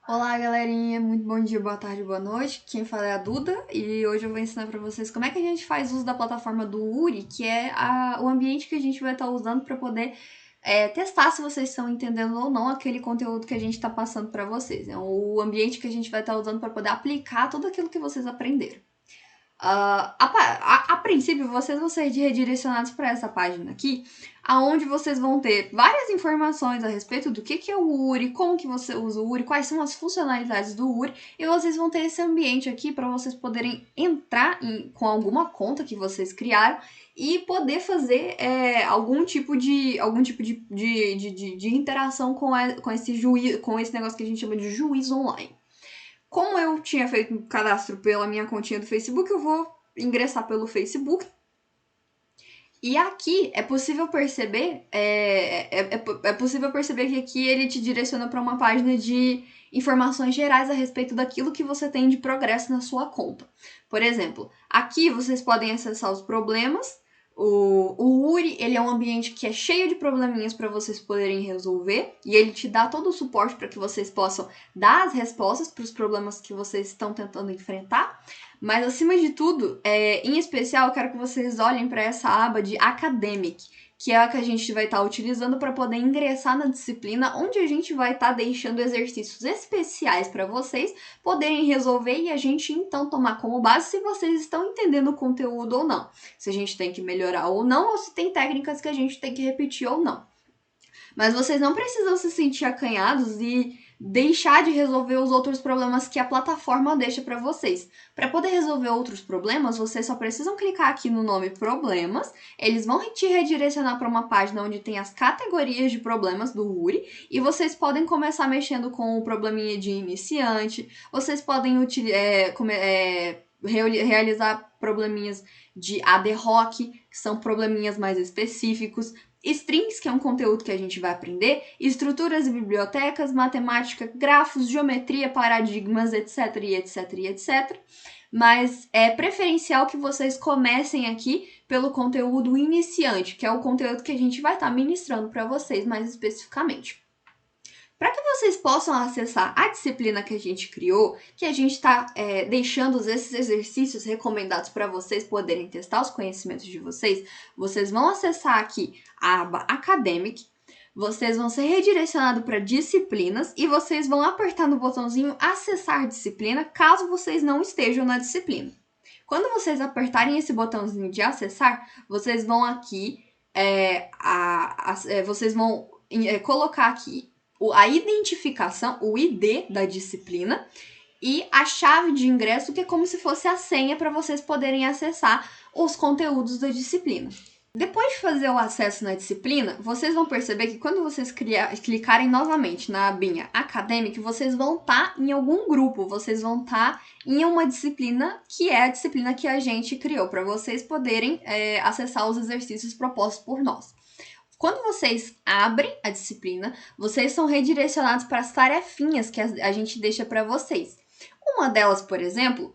Olá, galerinha, muito bom dia, boa tarde, boa noite. Quem fala é a Duda e hoje eu vou ensinar para vocês como é que a gente faz uso da plataforma do Uri, que é o ambiente que a gente vai estar usando para poder testar se vocês estão entendendo ou não aquele conteúdo que a gente está passando para vocês. É o ambiente que a gente vai estar usando para poder aplicar tudo aquilo que vocês aprenderam. A princípio, vocês vão ser redirecionados para essa página aqui, aonde vocês vão ter várias informações a respeito do que é o URI, como que você usa o URI, quais são as funcionalidades do URI, e vocês vão ter esse ambiente aqui para vocês poderem entrar com alguma conta que vocês criaram e poder fazer algum tipo de interação com esse negócio que a gente chama de juiz online. Como eu tinha feito um cadastro pela minha continha do Facebook, eu vou ingressar pelo Facebook. E aqui é possível perceber, é possível perceber que aqui ele te direciona para uma página de informações gerais a respeito daquilo que você tem de progresso na sua conta. Por exemplo, aqui vocês podem acessar os problemas. O Uri, ele é um ambiente que é cheio de probleminhas para vocês poderem resolver e ele te dá todo o suporte para que vocês possam dar as respostas para os problemas que vocês estão tentando enfrentar. Mas acima de tudo, em especial, eu quero que vocês olhem para essa aba de Academic, que é a que a gente vai estar utilizando para poder ingressar na disciplina, onde a gente vai estar deixando exercícios especiais para vocês poderem resolver e a gente então tomar como base se vocês estão entendendo o conteúdo ou não. Se a gente tem que melhorar ou não, ou se tem técnicas que a gente tem que repetir ou não. Mas vocês não precisam se sentir acanhados e deixar de resolver os outros problemas que a plataforma deixa para vocês. Para poder resolver outros problemas, vocês só precisam clicar aqui no nome Problemas. Eles vão te redirecionar para uma página onde tem as categorias de problemas do URI e vocês podem começar mexendo com o probleminha de iniciante. Vocês podem realizar probleminhas de ad hoc, que são probleminhas mais específicos. Strings, que é um conteúdo que a gente vai aprender, estruturas e bibliotecas, matemática, grafos, geometria, paradigmas, etc, e etc, e etc. Mas é preferencial que vocês comecem aqui pelo conteúdo iniciante, que é o conteúdo que a gente vai estar ministrando para vocês mais especificamente. Para que vocês possam acessar a disciplina que a gente criou, que a gente está deixando esses exercícios recomendados para vocês poderem testar os conhecimentos de vocês, vocês vão acessar aqui a aba Academic, vocês vão ser redirecionados para disciplinas e vocês vão apertar no botãozinho Acessar disciplina, caso vocês não estejam na disciplina. Quando vocês apertarem esse botãozinho de acessar, vocês vão aqui, vocês vão colocar aqui a identificação, o ID da disciplina e a chave de ingresso, que é como se fosse a senha para vocês poderem acessar os conteúdos da disciplina. Depois de fazer o acesso na disciplina, vocês vão perceber que quando vocês clicarem novamente na abinha Academic, vocês vão estar em algum grupo, vocês vão estar em uma disciplina que é a disciplina que a gente criou, para vocês poderem acessar os exercícios propostos por nós. Quando vocês abrem a disciplina, vocês são redirecionados para as tarefinhas que a gente deixa para vocês. Uma delas, por exemplo,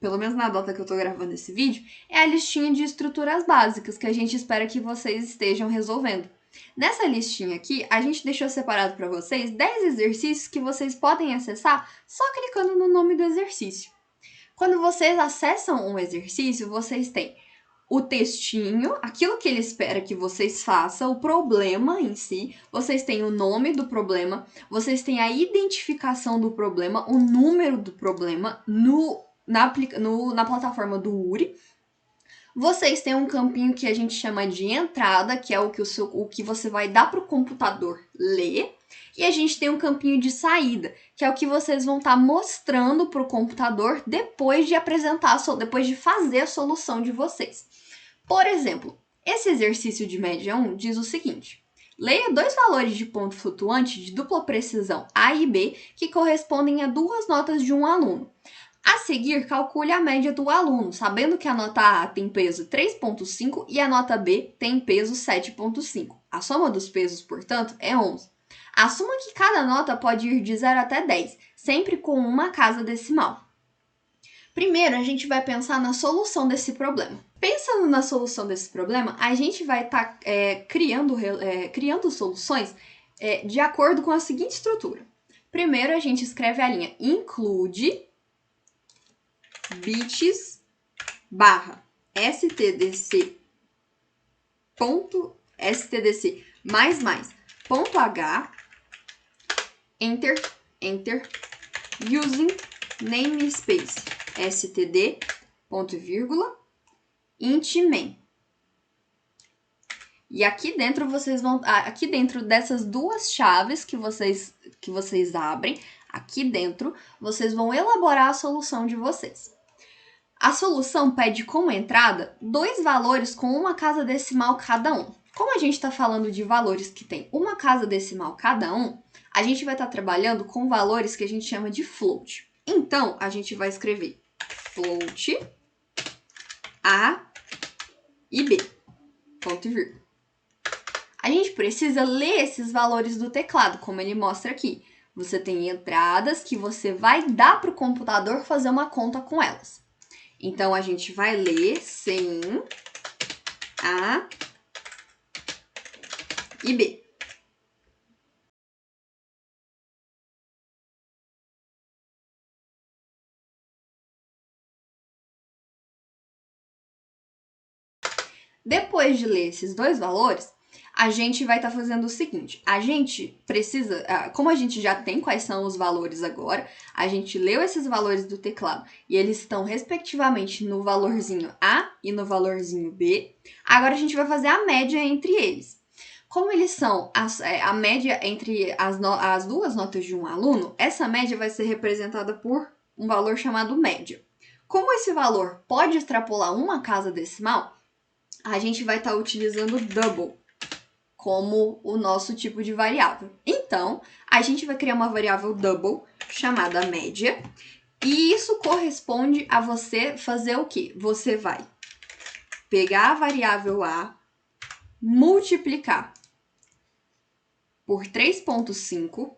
pelo menos na data que eu estou gravando esse vídeo, é a listinha de estruturas básicas que a gente espera que vocês estejam resolvendo. Nessa listinha aqui, a gente deixou separado para vocês 10 exercícios que vocês podem acessar só clicando no nome do exercício. Quando vocês acessam um exercício, vocês têm o textinho, aquilo que ele espera que vocês façam, o problema em si, vocês têm o nome do problema, vocês têm a identificação do problema, o número do problema na plataforma do Uri. Vocês têm um campinho que a gente chama de entrada, que é o que você vai dar para o computador ler. E a gente tem um campinho de saída, que é o que vocês vão estar mostrando para o computador depois de apresentar, depois de fazer a solução de vocês. Por exemplo, esse exercício de média 1 diz o seguinte: leia dois valores de ponto flutuante de dupla precisão A e B que correspondem a duas notas de um aluno. A seguir, calcule a média do aluno, sabendo que a nota A tem peso 3,5 e a nota B tem peso 7,5. A soma dos pesos, portanto, é 11. Assuma que cada nota pode ir de 0 até 10, sempre com uma casa decimal. Primeiro, a gente vai pensar na solução desse problema. Pensando na solução desse problema, a gente vai estar criando soluções de acordo com a seguinte estrutura. Primeiro, a gente escreve a linha include bits barra stdc ponto h, enter, using namespace std, ponto e vírgula, int main. E aqui dentro aqui dentro dessas duas chaves que vocês abrem, aqui dentro vocês vão elaborar a solução de vocês. A solução pede como entrada 2 valores com uma casa decimal cada um. Como a gente está falando de valores que tem uma casa decimal cada um, a gente vai estar trabalhando com valores que a gente chama de float. Então, a gente vai escrever float A e B, ponto e vírgula. A gente precisa ler esses valores do teclado, como ele mostra aqui. Você tem entradas que você vai dar para o computador fazer uma conta com elas. Então, a gente vai ler sem A e B. Depois de ler esses 2 valores, a gente vai estar fazendo o seguinte. A gente precisa, como a gente já tem quais são os valores agora, a gente leu esses valores do teclado e eles estão respectivamente no valorzinho A e no valorzinho B. Agora a gente vai fazer a média entre eles. Como eles são a média entre as duas notas de um aluno, essa média vai ser representada por um valor chamado média. Como esse valor pode extrapolar uma casa decimal, a gente vai estar utilizando double como o nosso tipo de variável. Então, a gente vai criar uma variável double chamada média, e isso corresponde a você fazer o quê? Você vai pegar a variável A, multiplicar por 3,5,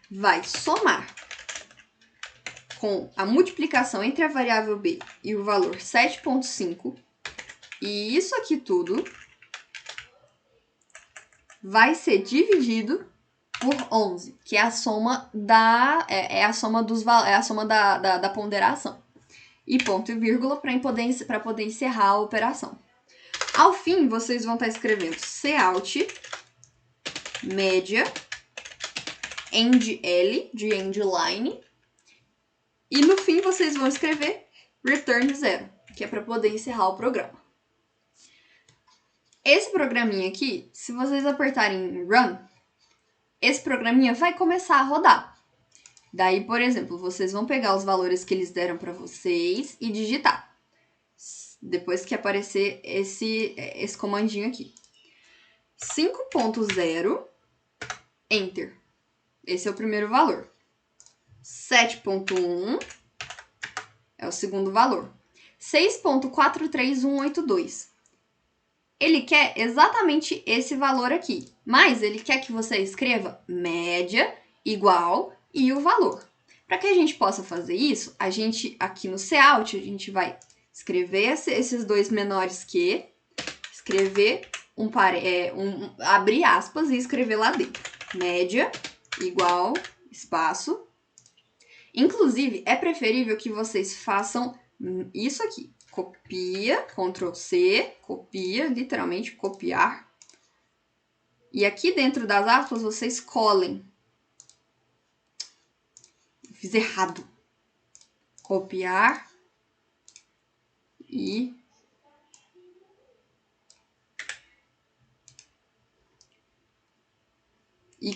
vai somar com a multiplicação entre a variável B e o valor 7,5, e isso aqui tudo vai ser dividido por 11, que é a soma da ponderação. E ponto e vírgula para poder encerrar a operação. Ao fim, vocês vão estar escrevendo cout média end L, de end line, e no fim vocês vão escrever return 0, que é para poder encerrar o programa. Esse programinha aqui, se vocês apertarem run, esse programinha vai começar a rodar. Daí, por exemplo, vocês vão pegar os valores que eles deram para vocês e digitar. Depois que aparecer esse comandinho aqui. 5.0, enter. Esse é o primeiro valor. 7.1 é o segundo valor. 6.43182. Ele quer exatamente esse valor aqui, mas ele quer que você escreva média igual e o valor. Para que a gente possa fazer isso, a gente aqui no cout, a gente vai escrever esses 2 menores que, escrever abrir aspas e escrever lá dentro. Média igual espaço. Inclusive, é preferível que vocês façam isso aqui. Copia, Ctrl C, copia, literalmente copiar. E aqui dentro das aspas, vocês colhem. Fiz errado. Copiar e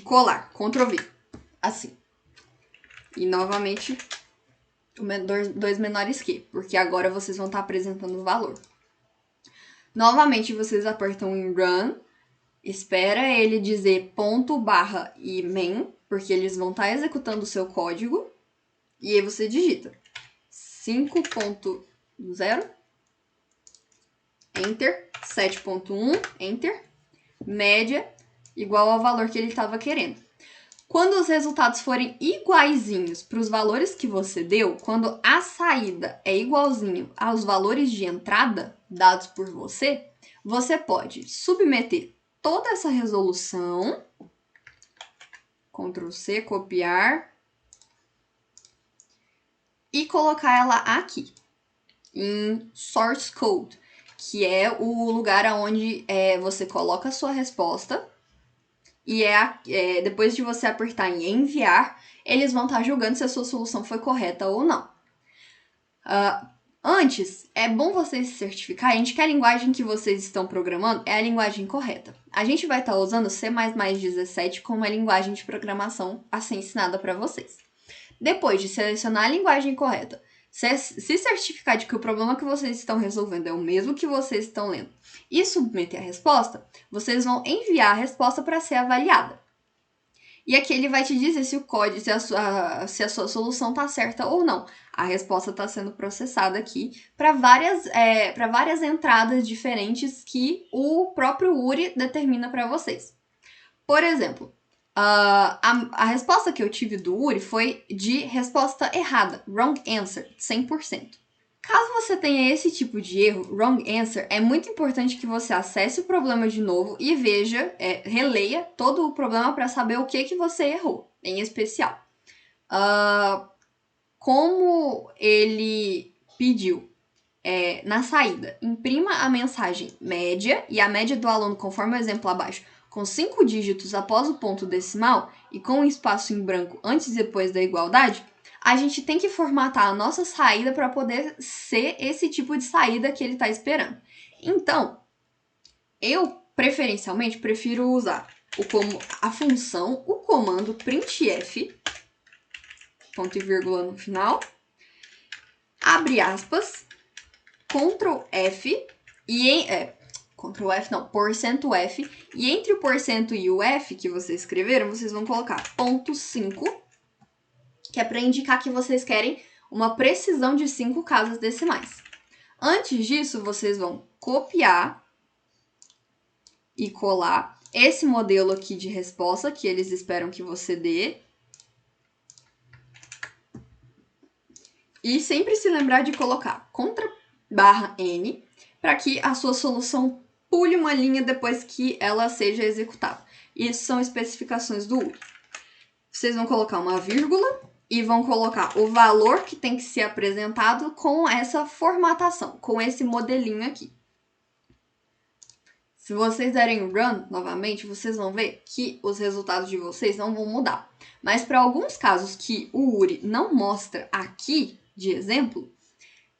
colar. Ctrl V. Assim. E novamente 2 menores que, porque agora vocês vão estar apresentando o valor. Novamente, vocês apertam em run, espera ele dizer ponto, barra e main, porque eles vão estar executando o seu código, e aí você digita 5.0, enter, 7.1, enter, média, igual ao valor que ele estava querendo. Quando os resultados forem iguaizinhos para os valores que você deu, quando a saída é igualzinho aos valores de entrada dados por você, você pode submeter toda essa resolução Ctrl C, copiar. E colocar ela aqui, em Source Code, que é o lugar onde você coloca a sua resposta e depois de você apertar em enviar, eles vão estar julgando se a sua solução foi correta ou não. Antes, é bom vocês se certificarem de que a linguagem que vocês estão programando é a linguagem correta. A gente vai estar usando C++17 como a linguagem de programação a ser ensinada para vocês. Depois de selecionar a linguagem correta, se certificar de que o problema que vocês estão resolvendo é o mesmo que vocês estão lendo e submeter a resposta, vocês vão enviar a resposta para ser avaliada. E aqui ele vai te dizer se o código, se a sua solução está certa ou não. A resposta está sendo processada aqui para várias entradas diferentes que o próprio URI determina para vocês. Por exemplo, a resposta que eu tive do URI foi de resposta errada, wrong answer, 100%. Caso você tenha esse tipo de erro, wrong answer, é muito importante que você acesse o problema de novo e veja, releia todo o problema para saber o que você errou, em especial. Como ele pediu na saída, imprima a mensagem média e a média do aluno, conforme o exemplo abaixo, com 5 dígitos após o ponto decimal e com um espaço em branco antes e depois da igualdade, a gente tem que formatar a nossa saída para poder ser esse tipo de saída que ele está esperando. Então, eu preferencialmente prefiro usar a função, o comando printf, ponto e vírgula no final, abre aspas, Ctrl F Ctrl F não, %F, e entre o % e o F que vocês escreveram, vocês vão colocar .5, que é para indicar que vocês querem uma precisão de 5 casas decimais. Antes disso, vocês vão copiar e colar esse modelo aqui de resposta que eles esperam que você dê. E sempre se lembrar de colocar /N para que a sua solução pule uma linha depois que ela seja executada. Isso são especificações do URI. Vocês vão colocar uma vírgula e vão colocar o valor que tem que ser apresentado com essa formatação, com esse modelinho aqui. Se vocês derem run novamente, vocês vão ver que os resultados de vocês não vão mudar. Mas para alguns casos que o URI não mostra aqui de exemplo,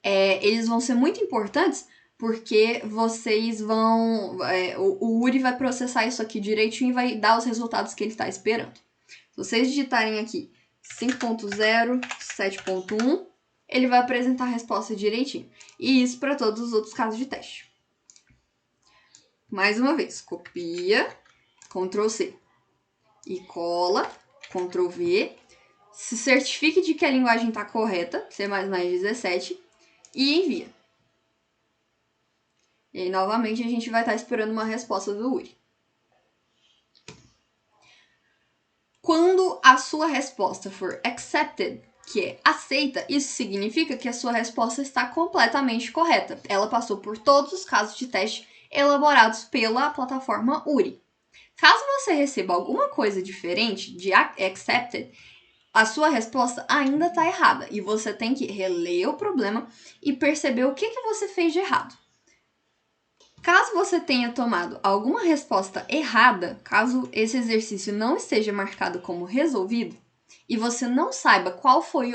eles vão ser muito importantes porque vocês vão... o URI vai processar isso aqui direitinho e vai dar os resultados que ele está esperando. Se vocês digitarem aqui 5.0, 7.1, ele vai apresentar a resposta direitinho. E isso para todos os outros casos de teste. Mais uma vez, copia, Ctrl C e cola, Ctrl V. Se certifique de que a linguagem está correta, C++17, e envia. E aí, novamente, a gente vai estar esperando uma resposta do URI. Quando a sua resposta for accepted, que é aceita, isso significa que a sua resposta está completamente correta. Ela passou por todos os casos de teste elaborados pela plataforma URI. Caso você receba alguma coisa diferente de accepted, a sua resposta ainda está errada e você tem que reler o problema e perceber o que você fez de errado. Caso você tenha tomado alguma resposta errada, caso esse exercício não esteja marcado como resolvido, e você não saiba qual foi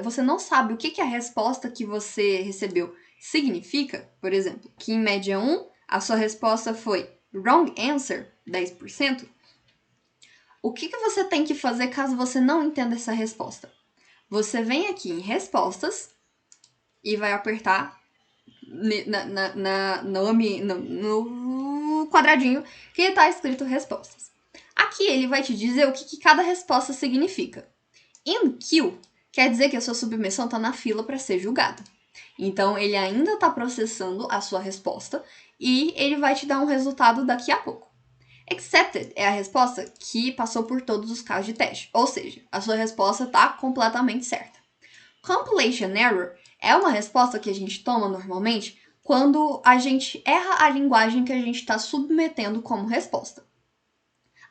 você não sabe o que a resposta que você recebeu significa, por exemplo, que em média 1 a sua resposta foi wrong answer, 10%, o que você tem que fazer caso você não entenda essa resposta? Você vem aqui em respostas e vai apertar no quadradinho que está escrito respostas. Aqui ele vai te dizer o que cada resposta significa. In queue quer dizer que a sua submissão está na fila para ser julgada. Então, ele ainda está processando a sua resposta e ele vai te dar um resultado daqui a pouco. Accepted é a resposta que passou por todos os casos de teste, ou seja, a sua resposta está completamente certa. Compilation error é uma resposta que a gente toma normalmente quando a gente erra a linguagem que a gente está submetendo como resposta.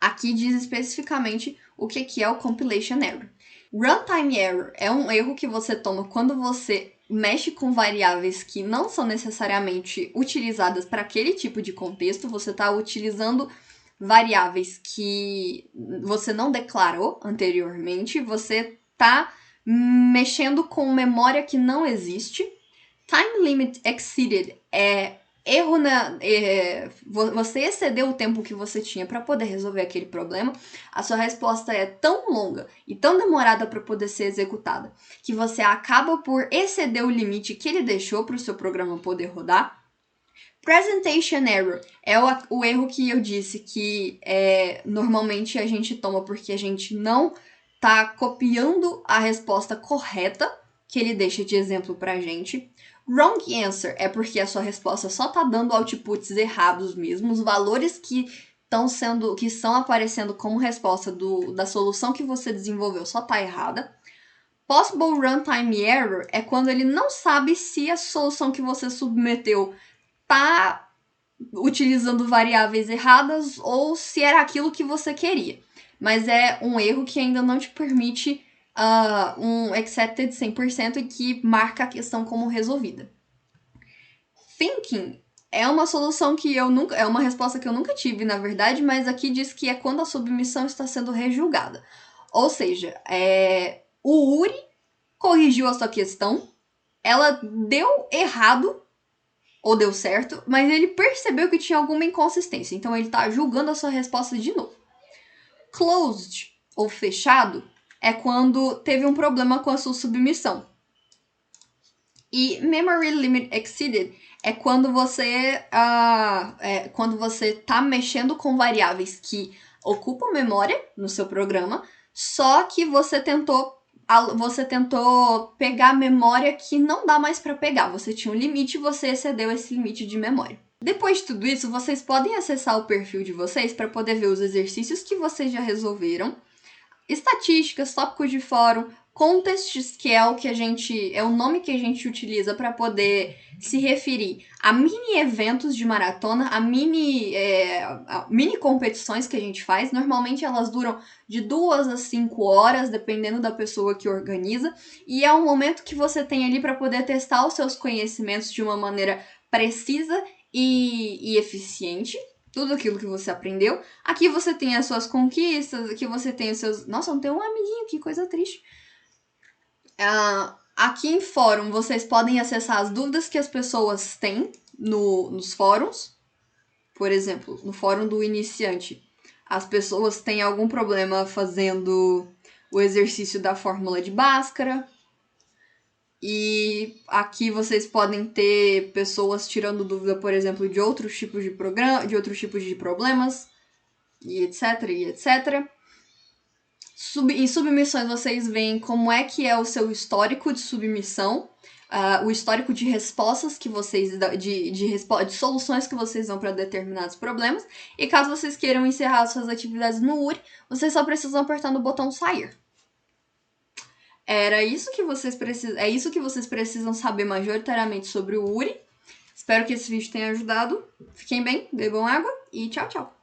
Aqui diz especificamente o que é o compilation error. Runtime error é um erro que você toma quando você mexe com variáveis que não são necessariamente utilizadas para aquele tipo de contexto. Você está utilizando variáveis que você não declarou anteriormente. Você está mexendo com memória que não existe. Time limit exceeded é erro você excedeu o tempo que você tinha para poder resolver aquele problema. A sua resposta é tão longa e tão demorada para poder ser executada que você acaba por exceder o limite que ele deixou para o seu programa poder rodar. Presentation error é o erro que eu disse que normalmente a gente toma porque a gente não está copiando a resposta correta que ele deixa de exemplo para a gente. Wrong answer é porque a sua resposta só está dando outputs errados mesmo, os valores que estão aparecendo como resposta da solução que você desenvolveu só está errada. Possible runtime error é quando ele não sabe se a solução que você submeteu está utilizando variáveis erradas ou se era aquilo que você queria. Mas é um erro que ainda não te permite um accepted 100% e que marca a questão como resolvida. Thinking é uma solução que é uma resposta que eu nunca tive, na verdade, mas aqui diz que é quando a submissão está sendo rejulgada. Ou seja, o URI corrigiu a sua questão, ela deu errado ou deu certo, mas ele percebeu que tinha alguma inconsistência, então ele está julgando a sua resposta de novo. Closed, ou fechado, é quando teve um problema com a sua submissão. E memory limit exceeded é quando você está mexendo com variáveis que ocupam memória no seu programa, só que você tentou pegar memória que não dá mais para pegar. Você tinha um limite e você excedeu esse limite de memória. Depois de tudo isso, vocês podem acessar o perfil de vocês para poder ver os exercícios que vocês já resolveram, estatísticas, tópicos de fórum, contests, que é o nome que a gente utiliza para poder se referir a mini eventos de maratona, a mini competições que a gente faz. Normalmente elas duram de 2 a 5 horas, dependendo da pessoa que organiza, e é um momento que você tem ali para poder testar os seus conhecimentos de uma maneira precisa e eficiente. Tudo aquilo que você aprendeu. Aqui você tem as suas conquistas, aqui você tem os seus... Nossa, não tem um amiguinho, que coisa triste. Aqui em fórum, vocês podem acessar as dúvidas que as pessoas têm nos fóruns. Por exemplo, no fórum do iniciante, as pessoas têm algum problema fazendo o exercício da fórmula de Bhaskara. E aqui vocês podem ter pessoas tirando dúvida, por exemplo, de outros tipos de problemas, e etc, e etc. Em submissões vocês veem como é que é o seu histórico de submissão, o histórico de respostas que vocês de soluções que vocês dão para determinados problemas. E caso vocês queiram encerrar suas atividades no URI, vocês só precisam apertar no botão sair. É isso que vocês precisam saber majoritariamente sobre o URI. Espero que esse vídeo tenha ajudado. Fiquem bem, bebam água e tchau, tchau!